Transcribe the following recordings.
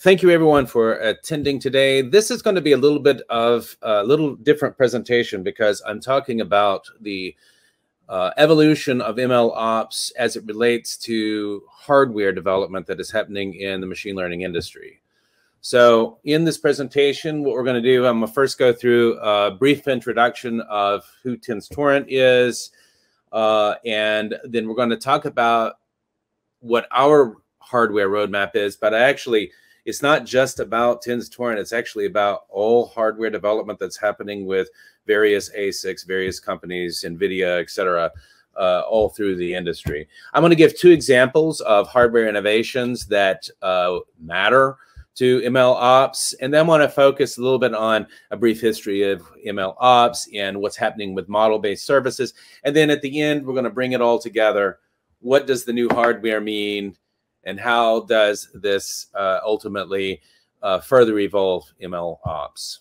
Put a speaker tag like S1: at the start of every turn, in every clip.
S1: Thank you everyone for attending today. This is going to be a little bit of a little different presentation because I'm talking about the evolution of MLOps as it relates to hardware development that is happening in the machine learning industry. So in this presentation, what we're going to do, I'm going to first go through a brief introduction of who Tenstorrent is, and then we're going to talk about what our hardware roadmap is, but it's not just about Tenstorrent, it's actually about all hardware development that's happening with various ASICs, various companies, NVIDIA, et cetera, all through the industry. I'm going to give two examples of hardware innovations that matter to MLOps, and then I want to focus a little bit on a brief history of MLOps and what's happening with model-based services. And then at the end, we're going to bring it all together. What does the new hardware mean? And how does this ultimately further evolve MLOps?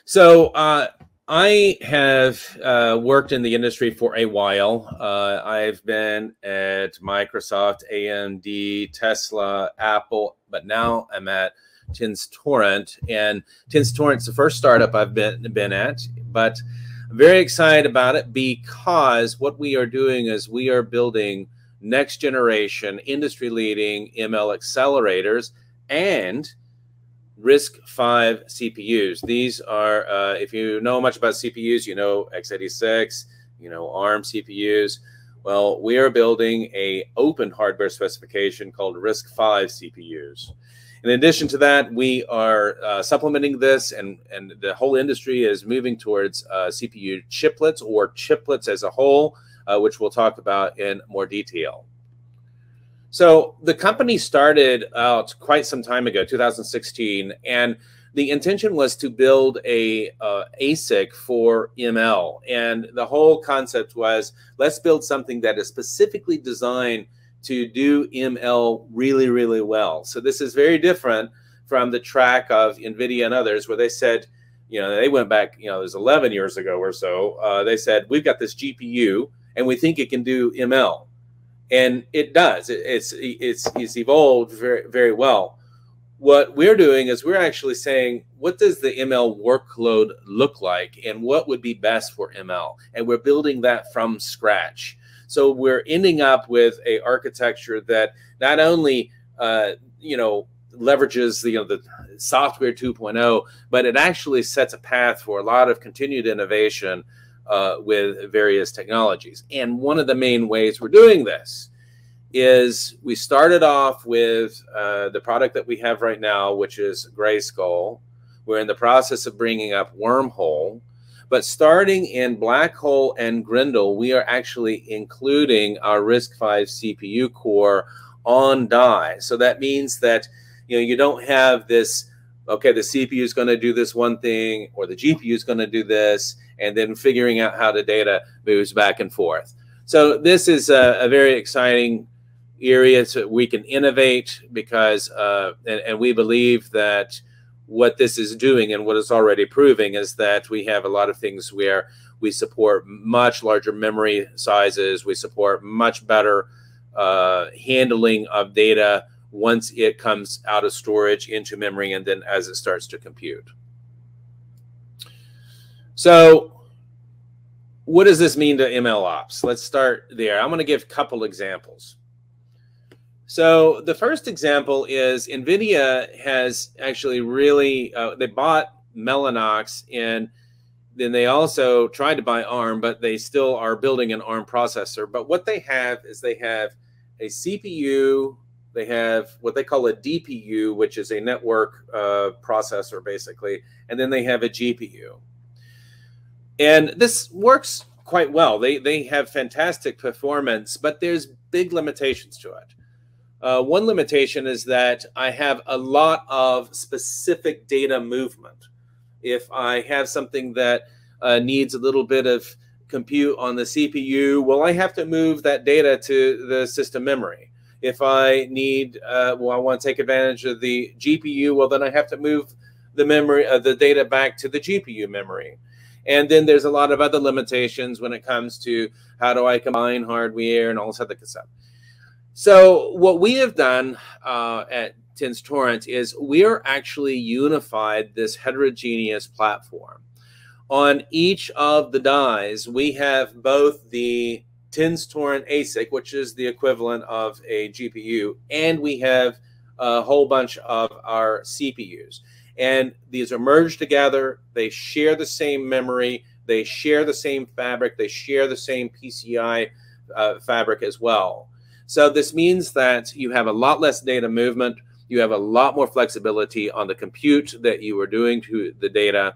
S1: So I have worked in the industry for a while. I've been at Microsoft, AMD, Tesla, Apple, but now I'm at Tenstorrent. And Tenstorrent's the first startup I've been at, but I'm very excited about it because what we are doing is we are building next generation industry-leading ML accelerators and RISC-V CPUs. These are, if you know much about CPUs, you know x86, you know ARM CPUs. Well, we are building a open hardware specification called RISC-V CPUs. In addition to that, we are supplementing this, and the whole industry is moving towards CPU chiplets or chiplets as a whole, which we'll talk about in more detail. So the company started out quite some time ago, 2016, and the intention was to build a ASIC for ML. And the whole concept was, let's build something that is specifically designed to do ML really, really well. So this is very different from the track of NVIDIA and others where they said, you know, they went back, you know, it was 11 years ago or so. They said, we've got this GPU and we think it can do ML. And it does. It's evolved very, very well. What we're doing is we're actually saying, what does the ML workload look like and what would be best for ML? And we're building that from scratch. So we're ending up with a architecture that not only, you know, leverages the software 2.0, but it actually sets a path for a lot of continued innovation with various technologies. And one of the main ways we're doing this is we started off with the product that we have right now, which is Grayskull. We're in the process of bringing up Wormhole. But starting in Blackhole and Grendel, we are actually including our RISC-V CPU core on die. So that means that you don't have this, okay, the CPU is going to do this one thing, or the GPU is going to do this, and then figuring out how the data moves back and forth. So this is a very exciting area so we can innovate because, and we believe that what this is doing and what it's already proving is that we have a lot of things where we support much larger memory sizes. We support much better handling of data once it comes out of storage into memory and then as it starts to compute. So what does this mean to MLOps? Let's start there. I'm going to give a couple examples. So the first example is NVIDIA has actually really, they bought Mellanox, and then they also tried to buy ARM, but they still are building an ARM processor. But what they have is they have a CPU, they have what they call a DPU, which is a network processor basically, and then they have a GPU. And this works quite well. They have fantastic performance, but there's big limitations to it. One limitation is that I have a lot of specific data movement. If I have something that needs a little bit of compute on the CPU, well, I have to move that data to the system memory. If I need, well, I want to take advantage of the GPU, well, then I have to move the memory, the data back to the GPU memory. And then there's a lot of other limitations when it comes to how do I combine hardware and all this other stuff. So what we have done at Tenstorrent is we are actually unified this heterogeneous platform. On each of the dies, we have both the Tenstorrent ASIC, which is the equivalent of a GPU, and we have a whole bunch of our CPUs. And these are merged together. They share the same memory. They share the same fabric. They share the same PCI fabric as well. So this means that you have a lot less data movement. You have a lot more flexibility on the compute that you are doing to the data.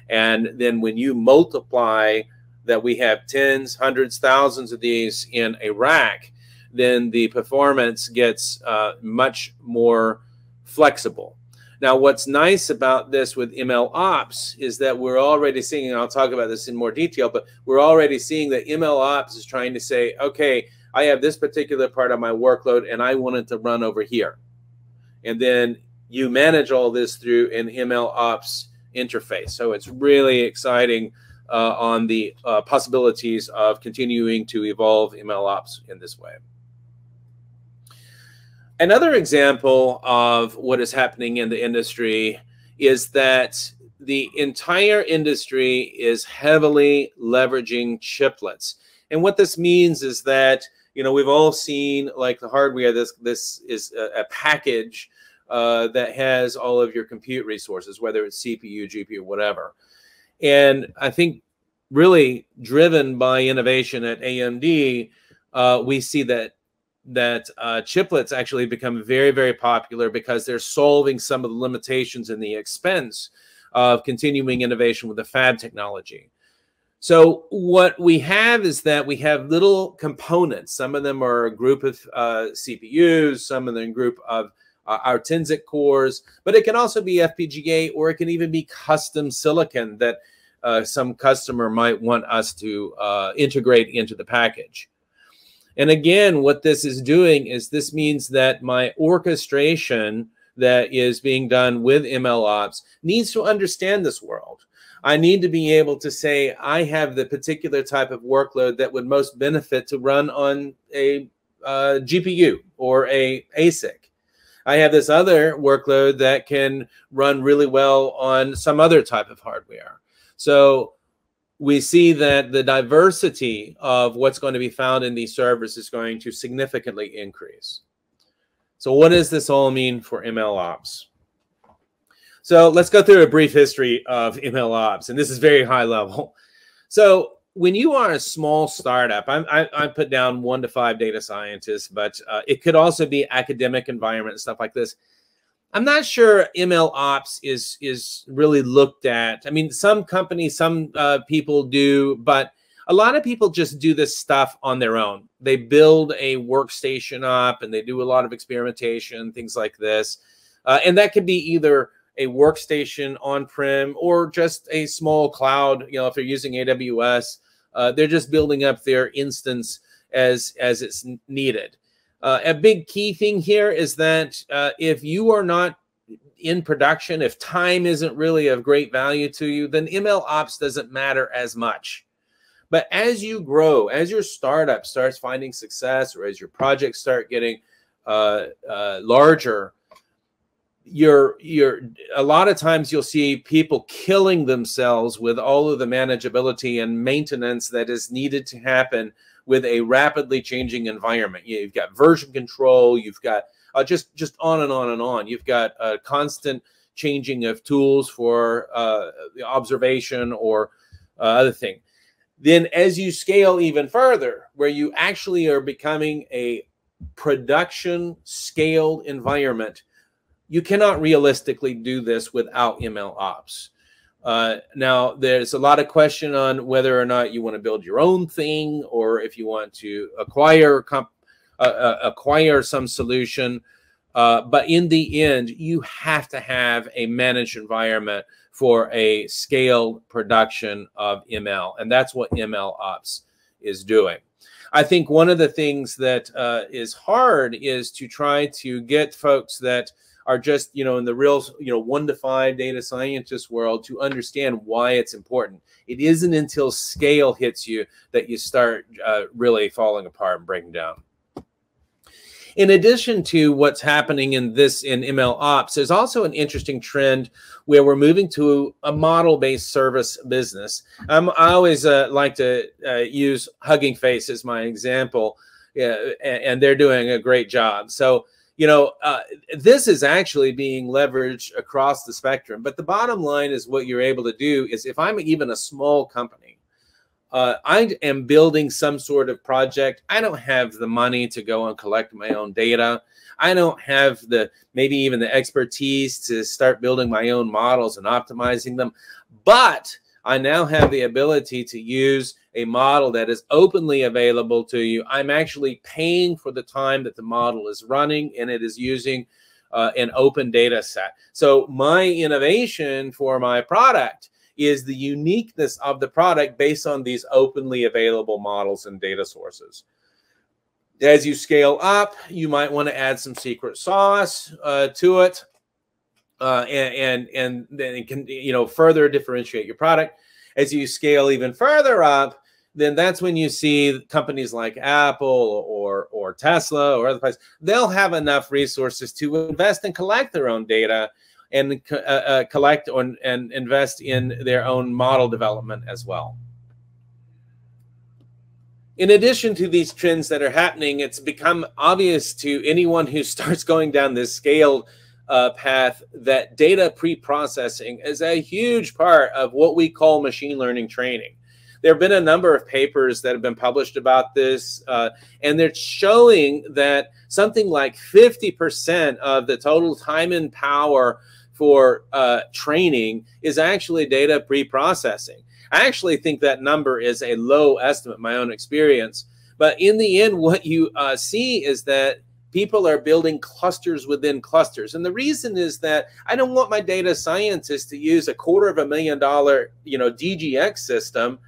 S1: And then when you multiply that we have tens, hundreds, thousands of these in a rack, then the performance gets much more flexible. Now, what's nice about this with MLOps is that we're already seeing, and I'll talk about this in more detail, but we're already seeing that MLOps is trying to say, okay, I have this particular part of my workload and I want it to run over here. And then you manage all this through an MLOps interface. So it's really exciting on the possibilities of continuing to evolve MLOps in this way. Another example of what is happening in the industry is that the entire industry is heavily leveraging chiplets. And what this means is that, you know, we've all seen like the hardware, this is a package that has all of your compute resources, whether it's CPU, GPU, whatever. And I think really driven by innovation at AMD, we see that chiplets actually become very, very popular because they're solving some of the limitations and the expense of continuing innovation with the fab technology. So what we have is that we have little components. Some of them are a group of CPUs, some of them a group of our Tensor cores, but it can also be FPGA, or it can even be custom silicon that some customer might want us to integrate into the package. And again, what this is doing is this means that my orchestration that is being done with MLOps needs to understand this world. I need to be able to say, I have the particular type of workload that would most benefit to run on a GPU or a ASIC. I have this other workload that can run really well on some other type of hardware. So we see that the diversity of what's going to be found in these servers is going to significantly increase. So what does this all mean for MLOps? So let's go through a brief history of MLOps, and this is very high level. So when you are a small startup, I put down 1 to 5 data scientists, but it could also be academic environment and stuff like this. I'm not sure MLOps is really looked at. I mean, some companies, some people do, but a lot of people just do this stuff on their own. They build a workstation up and they do a lot of experimentation, things like this. And that could be either a workstation on-prem or just a small cloud. You know, if they're using AWS, they're just building up their instance as it's needed. A big key thing here is that if you are not in production, if time isn't really of great value to you, then MLOps doesn't matter as much. But as you grow, as your startup starts finding success, or as your projects start getting larger, a lot of times you'll see people killing themselves with all of the manageability and maintenance that is needed to happen with a rapidly changing environment. You've got version control, you've got just on and on and on. You've got a constant changing of tools for the observation or other thing. Then as you scale even further, where you actually are becoming a production scaled environment, you cannot realistically do this without MLOps. Now, there's a lot of question on whether or not you want to build your own thing, or if you want to acquire some solution. But in the end, you have to have a managed environment for a scaled production of ML. And that's what MLOps is doing. I think one of the things that is hard is to try to get folks that are just, you know, in the real, 1 to 5 data scientist world to understand why it's important. It isn't until scale hits you that you start really falling apart and breaking down. In addition to what's happening in MLOps, there's also an interesting trend where we're moving to a model-based service business. I always like to use Hugging Face as my example, and they're doing a great job. So, you know, this is actually being leveraged across the spectrum. But the bottom line is what you're able to do is, if I'm even a small company, I am building some sort of project. I don't have the money to go and collect my own data. I don't have maybe even the expertise to start building my own models and optimizing them. But I now have the ability to use a model that is openly available to you. I'm actually paying for the time that the model is running, and it is using an open data set. So my innovation for my product is the uniqueness of the product based on these openly available models and data sources. As you scale up, you might want to add some secret sauce to it, and then it can, you know, further differentiate your product. As you scale even further up, then that's when you see companies like Apple or Tesla or other places. They'll have enough resources to invest and collect their own data, and collect and invest in their own model development as well. In addition to these trends that are happening, it's become obvious to anyone who starts going down this scaled path that data pre-processing is a huge part of what we call machine learning training. There have been a number of papers that have been published about this, and they're showing that something like 50% of the total time and power for training is actually data pre-processing. I actually think that number is a low estimate, my own experience. But in the end, what you see is that people are building clusters within clusters. And the reason is that I don't want my data scientists to use a $250,000, you know, DGX system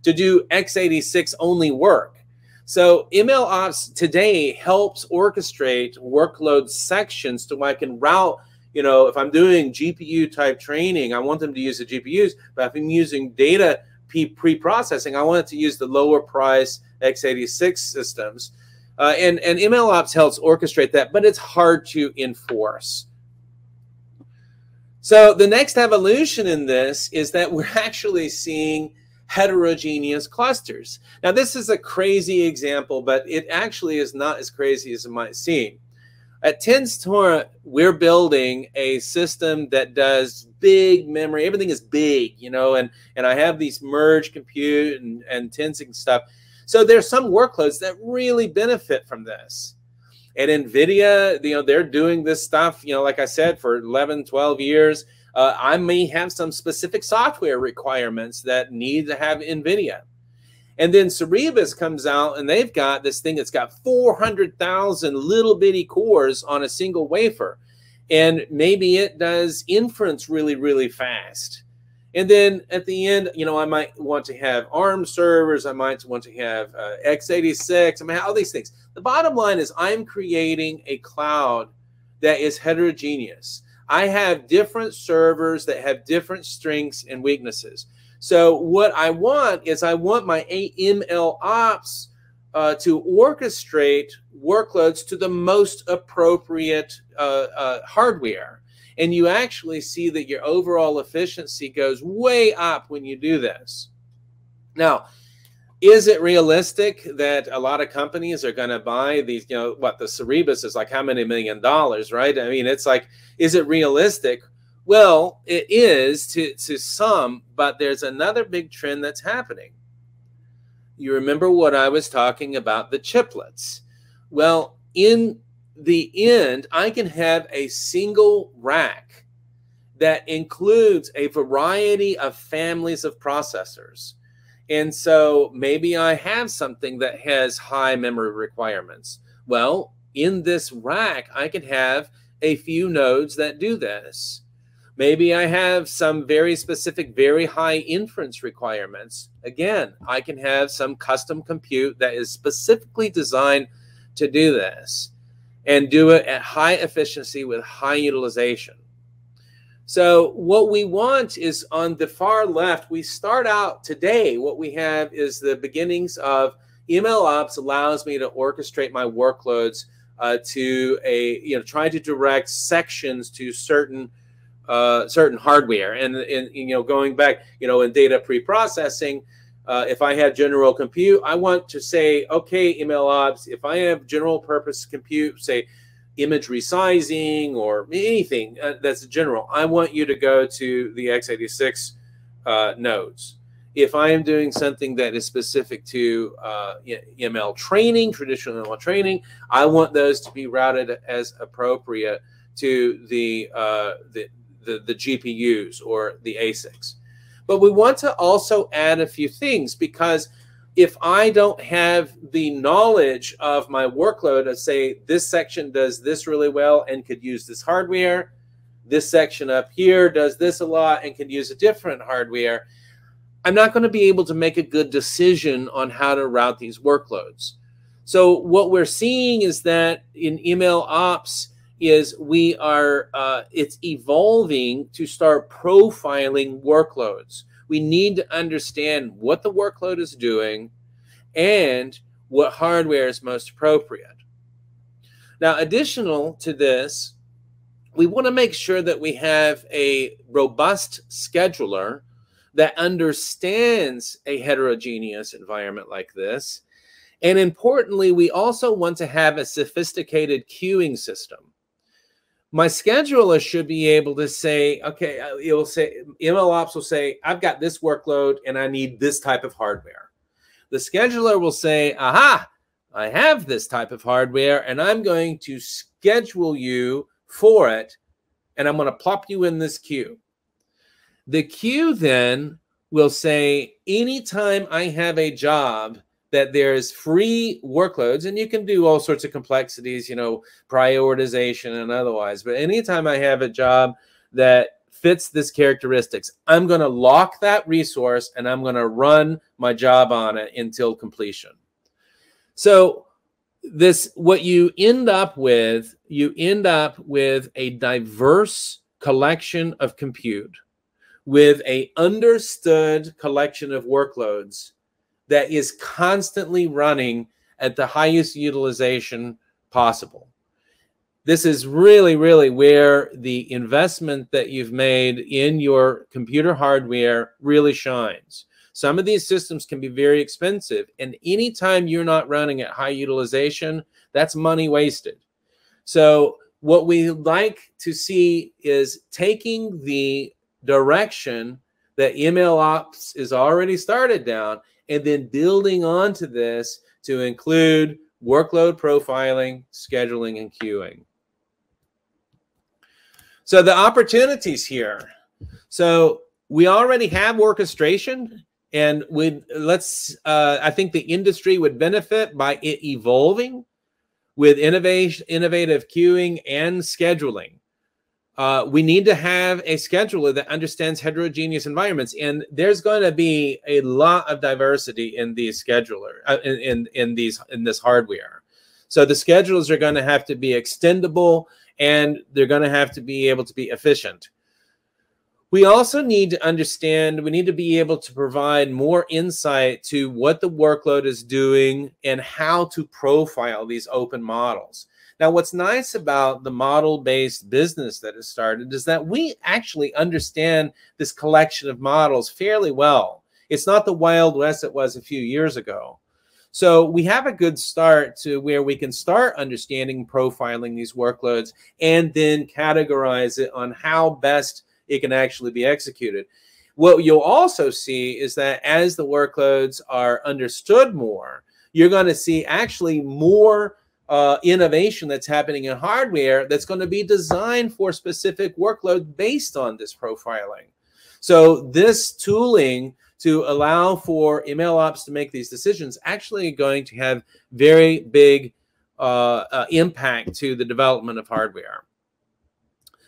S1: to do x86 only work. So MLOps today helps orchestrate workload sections so I can route, you know, if I'm doing GPU type training, I want them to use the GPUs, but if I'm using data pre-processing, I want it to use the lower price x86 systems. And MLOps helps orchestrate that, but it's hard to enforce. So the next evolution in this is that we're actually seeing heterogeneous clusters. Now, this is a crazy example, but it actually is not as crazy as it might seem. At Tenstorrent, we're building a system that does big memory. Everything is big, you know, and I have these merge compute and tensing stuff. So there's some workloads that really benefit from this. At NVIDIA, you know, they're doing this stuff, you know, like I said, for 11, 12 years. I may have some specific software requirements that need to have NVIDIA. And then Cerebus comes out, and they've got this thing that's got 400,000 little bitty cores on a single wafer. And maybe it does inference really, really fast. And then at the end, you know, I might want to have ARM servers. I might want to have x86. I mean, all these things. The bottom line is I'm creating a cloud that is heterogeneous. I have different servers that have different strengths and weaknesses. So what I want is I want my MLOps to orchestrate workloads to the most appropriate hardware. And you actually see that your overall efficiency goes way up when you do this. Now, is it realistic that a lot of companies are going to buy these, you know, what the Cerebus is like how many $1 million, right? I mean, it's like, is it realistic? Well, it is to some, but there's another big trend that's happening. You remember what I was talking about, the chiplets. Well, in the end, I can have a single rack that includes a variety of families of processors. And so maybe I have something that has high memory requirements. Well, in this rack, I can have a few nodes that do this. Maybe I have some very specific, very high inference requirements. Again, I can have some custom compute that is specifically designed to do this and do it at high efficiency with high utilization. So what we want is on the far left, we start out today, what we have is the beginnings of MLOps allows me to orchestrate my workloads to try to direct sections to certain hardware. And going back, in data pre-processing, if I have general compute, I want to say, okay, MLOps, if I have general purpose compute, say image resizing or anything that's general, I want you to go to the x86 nodes. If I am doing something that is specific to ML training, traditional ML training, I want those to be routed as appropriate to the GPUs or the ASICs. But we want to also add a few things, because if I don't have the knowledge of my workload of, say, this section does this really well and could use this hardware, this section up here does this a lot and could use a different hardware, I'm not going to be able to make a good decision on how to route these workloads. So what we're seeing is that in MLOps is it's evolving to start profiling workloads. We need to understand what the workload is doing and what hardware is most appropriate. Now, additional to this, we want to make sure that we have a robust scheduler that understands a heterogeneous environment like this. And importantly, we also want to have a sophisticated queuing system. My scheduler should be able to say, okay, MLOps will say, I've got this workload and I need this type of hardware. The scheduler will say, aha, I have this type of hardware and I'm going to schedule you for it, and I'm going to plop you in this queue. The queue then will say, anytime I have a job that there's free workloads, and you can do all sorts of complexities, prioritization and otherwise, but anytime I have a job that fits this characteristics, I'm going to lock that resource and I'm going to run my job on it until completion. So what you end up with a diverse collection of compute with a understood collection of workloads that is constantly running at the highest utilization possible. This is really, really where the investment that you've made in your computer hardware really shines. Some of these systems can be very expensive, and anytime you're not running at high utilization, that's money wasted. So what we like to see is taking the direction that MLOps is already started down and then building onto this to include workload profiling, scheduling, and queuing. So the opportunities here. So we already have orchestration, and I think the industry would benefit by it evolving with innovative queuing and scheduling. We need to have a scheduler that understands heterogeneous environments, and there's going to be a lot of diversity in these in this hardware. So the schedulers are going to have to be extendable, and they're going to have to be able to be efficient. We also need to understand, we need to be able to provide more insight to what the workload is doing and how to profile these open models. Now, what's nice about the model-based business that has started is that we actually understand this collection of models fairly well. It's not the Wild West it was a few years ago. So we have a good start to where we can start understanding profiling these workloads and then categorize it on how best it can actually be executed. What you'll also see is that as the workloads are understood more, you're going to see actually more innovation that's happening in hardware that's going to be designed for specific workload based on this profiling. So this tooling to allow for MLOps to make these decisions actually going to have very big impact to the development of hardware.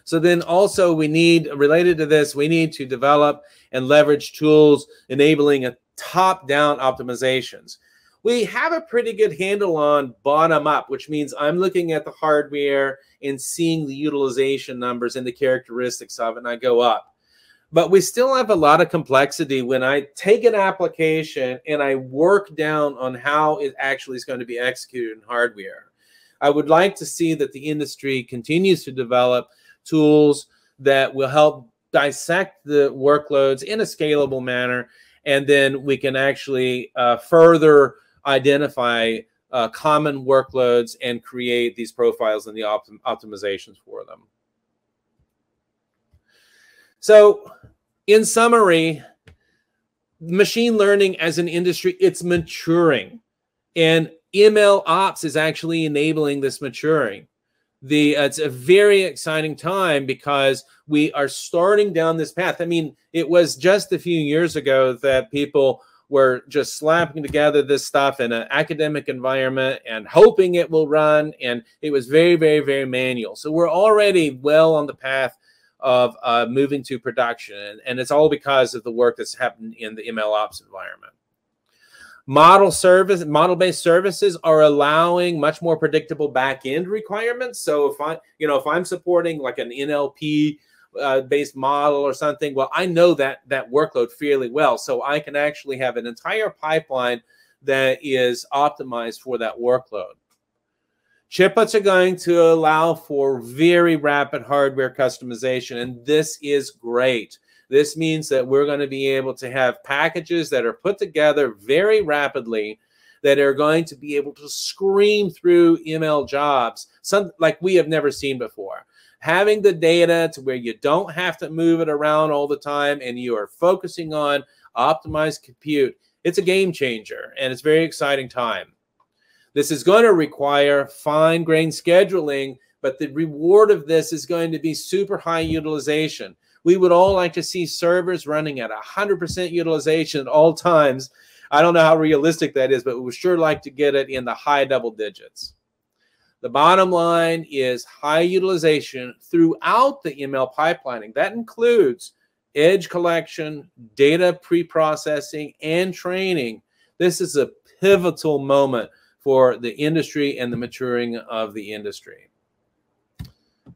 S1: So then also we need, related to this, we need to develop and leverage tools enabling a top-down optimizations. We have a pretty good handle on bottom-up, which means I'm looking at the hardware and seeing the utilization numbers and the characteristics of it, and I go up. But we still have a lot of complexity when I take an application and I work down on how it actually is going to be executed in hardware. I would like to see that the industry continues to develop tools that will help dissect the workloads in a scalable manner, and then we can actually further identify common workloads and create these profiles and the optimizations for them. So in summary, machine learning as an industry, it's maturing, and MLOps is actually enabling this maturing. It's a very exciting time because we are starting down this path. I mean, it was just a few years ago that people were just slapping together this stuff in an academic environment and hoping it will run, and it was very, very, very manual. So we're already well on the path of moving to production, and it's all because of the work that's happened in the MLOps environment. Model-based services are allowing much more predictable back-end requirements. So if I'm supporting like an NLP based model or something, well, I know that workload fairly well, so I can actually have an entire pipeline that is optimized for that workload. Chiplets are going to allow for very rapid hardware customization, and this is great. This means that we're going to be able to have packages that are put together very rapidly that are going to be able to scream through ML jobs, like we have never seen before. Having the data to where you don't have to move it around all the time and you are focusing on optimized compute, it's a game changer, and it's a very exciting time. This is going to require fine-grained scheduling, but the reward of this is going to be super high utilization. We would all like to see servers running at 100% utilization at all times. I don't know how realistic that is, but we would sure like to get it in the high double digits. The bottom line is high utilization throughout the ML pipelining. That includes edge collection, data pre-processing, and training. This is a pivotal moment for the industry and the maturing of the industry.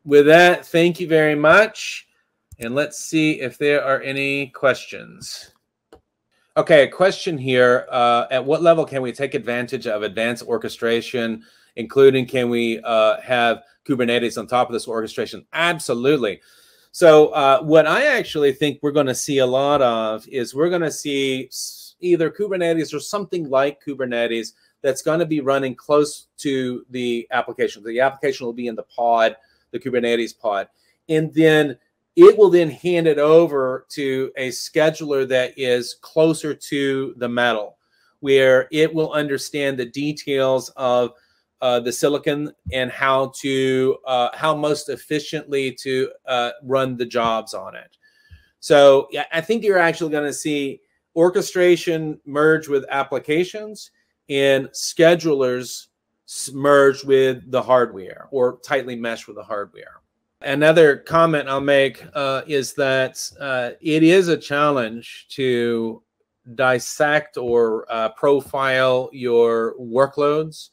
S1: With that, thank you very much. And let's see if there are any questions. Okay, a question here. At what level can we take advantage of advanced orchestration, including can we have Kubernetes on top of this orchestration? Absolutely. So what I actually think we're going to see a lot of is we're going to see either Kubernetes or something like Kubernetes that's going to be running close to the application. The application will be in the pod, the Kubernetes pod. And then it will then hand it over to a scheduler that is closer to the metal, where it will understand the details of the silicon and how most efficiently to run the jobs on it. So yeah, I think you're actually going to see orchestration merge with applications and schedulers merge with the hardware or tightly mesh with the hardware. Another comment I'll make is that it is a challenge to dissect or profile your workloads.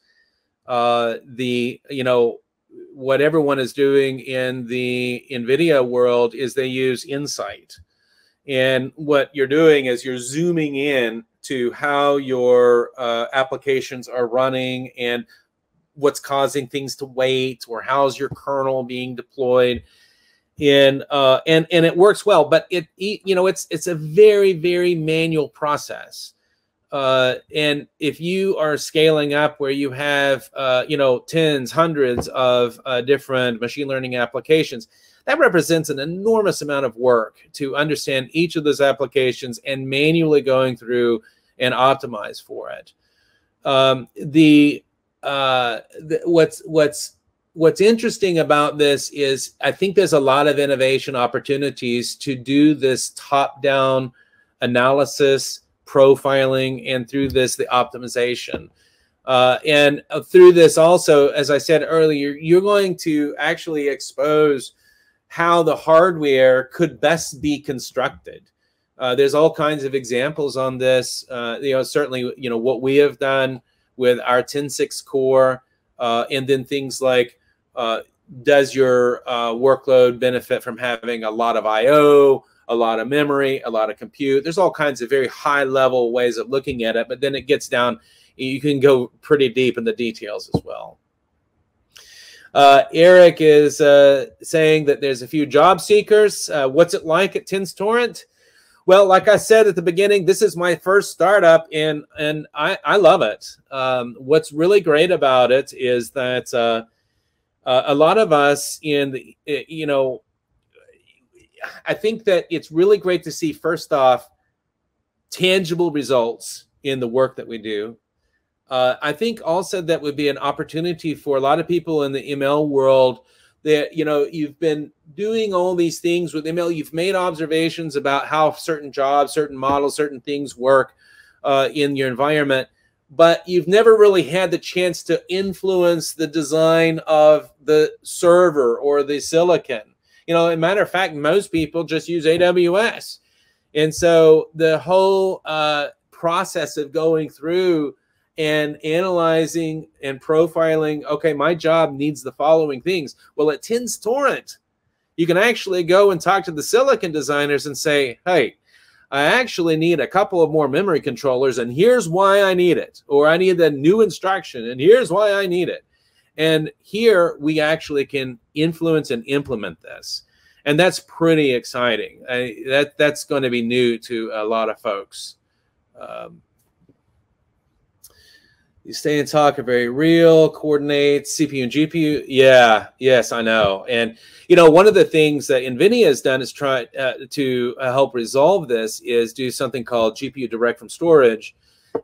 S1: What everyone is doing in the NVIDIA world is they use Insight. And what you're doing is you're zooming in to how your applications are running and what's causing things to wait, or how's your kernel being deployed, and it works well. But it's a very, very manual process. And if you are scaling up where you have tens, hundreds of different machine learning applications, that represents an enormous amount of work to understand each of those applications and manually going through and optimize for it. What's interesting about this is I think there's a lot of innovation opportunities to do this top-down analysis, profiling, and through this, the optimization. And through this also, as I said earlier, you're going to actually expose how the hardware could best be constructed. There's all kinds of examples on this. Certainly, what we have done with our 10.6 core, and then things like, does your workload benefit from having a lot of I/O, a lot of memory, a lot of compute? There's all kinds of very high-level ways of looking at it, but then it gets down, you can go pretty deep in the details as well. Eric is saying that there's a few job seekers. What's it like at Tenstorrent? Well, like I said at the beginning, this is my first startup, and I love it. What's really great about it is that a lot of us in the, I think that it's really great to see, first off, tangible results in the work that we do. I think also that would be an opportunity for a lot of people in the ML world that, you've been doing all these things with ML. You've made observations about how certain jobs, certain models, certain things work in your environment, but you've never really had the chance to influence the design of the server or the silicon. As a matter of fact, most people just use AWS. And so the whole process of going through and analyzing and profiling, okay, my job needs the following things. Well, at Tenstorrent, you can actually go and talk to the silicon designers and say, hey, I actually need a couple of more memory controllers, and here's why I need it. Or I need a new instruction, and here's why I need it. And here we actually can influence and implement this. And that's pretty exciting. That's going to be new to a lot of folks. You stay and talk are very real. Coordinate CPU and GPU. Yeah, yes, I know. And one of the things that NVIDIA has done is try to help resolve this is do something called GPU direct from storage.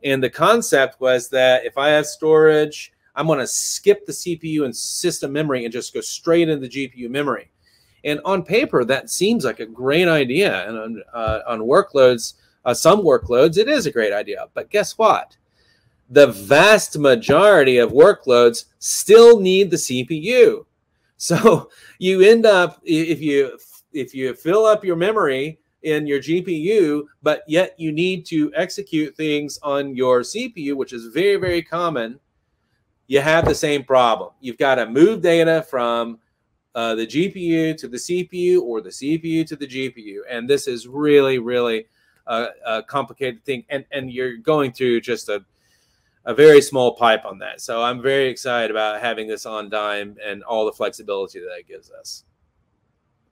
S1: And the concept was that if I have storage, I'm going to skip the CPU and system memory and just go straight into the GPU memory. And on paper, that seems like a great idea. And on workloads, some workloads, it is a great idea. But guess what? The vast majority of workloads still need the CPU. So you end up, if you fill up your memory in your GPU, but yet you need to execute things on your CPU, which is very, very common, you have the same problem. You've got to move data from the GPU to the CPU or the CPU to the GPU. And this is really, really a complicated thing. And you're going through just a very small pipe on that. So I'm very excited about having this on dime and all the flexibility that it gives us.